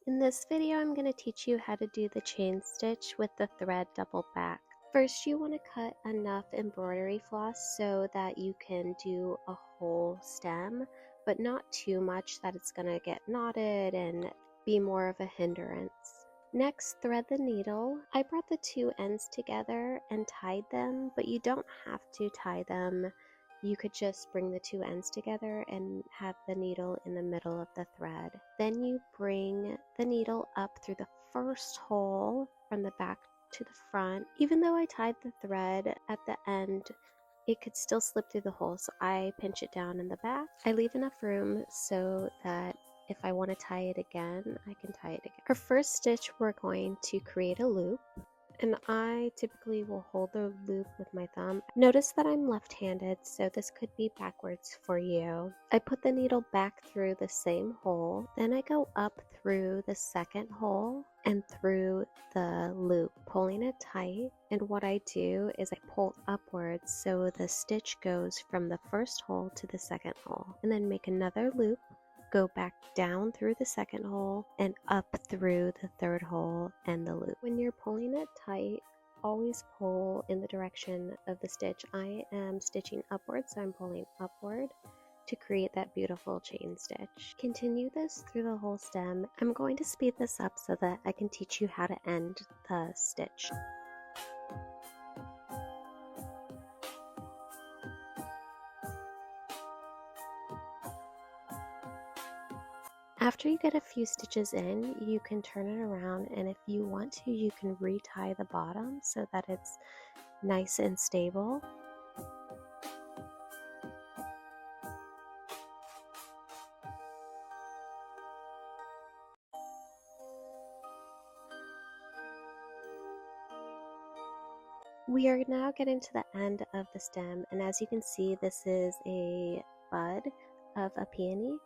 In this video, I'm going to teach you how to do the chain stitch with the thread double back. First, you want to cut enough embroidery floss so that you can do a whole stem, but not too much that it's going to get knotted and be more of a hindrance. Next, thread the needle. I brought the two ends together and tied them, but you don't have to tie them. You could just bring the two ends together and have the needle in the middle of the thread. Then you bring the needle up through the first hole from the back to the front. Even though I tied the thread at the end, it could still slip through the hole, so I pinch it down in the back. I leave enough room so that if I want to tie it again, I can tie it again. For first stitch, we're going to create a loop. And I typically will hold the loop with my thumb. Notice that I'm left-handed, so this could be backwards for you. I put the needle back through the same hole, then I go up through the second hole and through the loop, pulling it tight. And what I do is I pull upwards so the stitch goes from the first hole to the second hole, and then make another loop, go back down through the second hole and up through the third hole and the loop. When you're pulling it tight, always pull in the direction of the stitch. I am stitching upward, so I'm pulling upward to create that beautiful chain stitch. Continue this through the whole stem. I'm going to speed this up so that I can teach you how to end the stitch. After you get a few stitches in, you can turn it around, and if you want to, you can retie the bottom so that it's nice and stable. We are now getting to the end of the stem, and as you can see, this is a bud of a peony.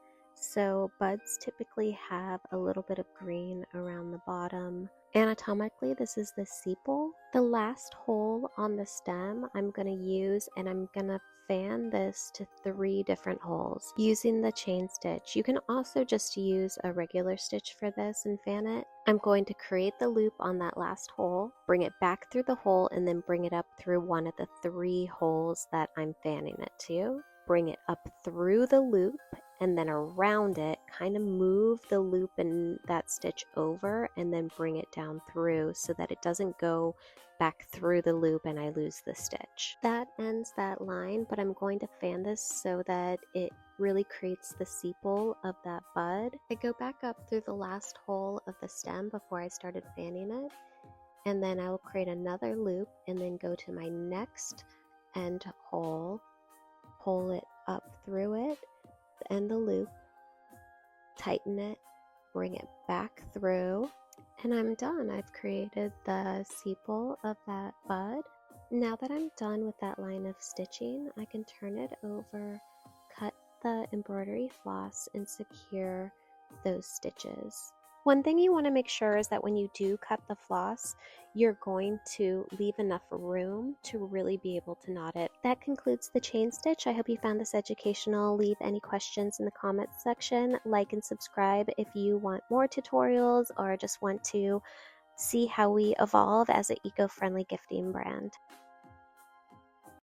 So buds typically have a little bit of green around the bottom. Anatomically, this is the sepal. The last hole on the stem I'm going to use, and I'm going to fan this to 3 different holes using the chain stitch. You can also just use a regular stitch for this and fan it. I'm going to create the loop on that last hole, bring it back through the hole, and then bring it up through one of the 3 holes that I'm fanning it to. Bring it up through the loop and then around it, kind of move the loop and that stitch over, and then bring it down through so that it doesn't go back through the loop and I lose the stitch. That ends that line, but I'm going to fan this so that it really creates the sepal of that bud. I go back up through the last hole of the stem before I started fanning it, and then I will create another loop and then go to my next end hole, pull it up through it, end the loop, tighten it, bring it back through, and I'm done. I've created the sepal of that bud. Now that I'm done with that line of stitching, I can turn it over, cut the embroidery floss, and secure those stitches. One thing you want to make sure is that when you do cut the floss, you're going to leave enough room to really be able to knot it. That concludes the chain stitch. I hope you found this educational. Leave any questions in the comments section. Like and subscribe if you want more tutorials or just want to see how we evolve as an eco-friendly gifting brand.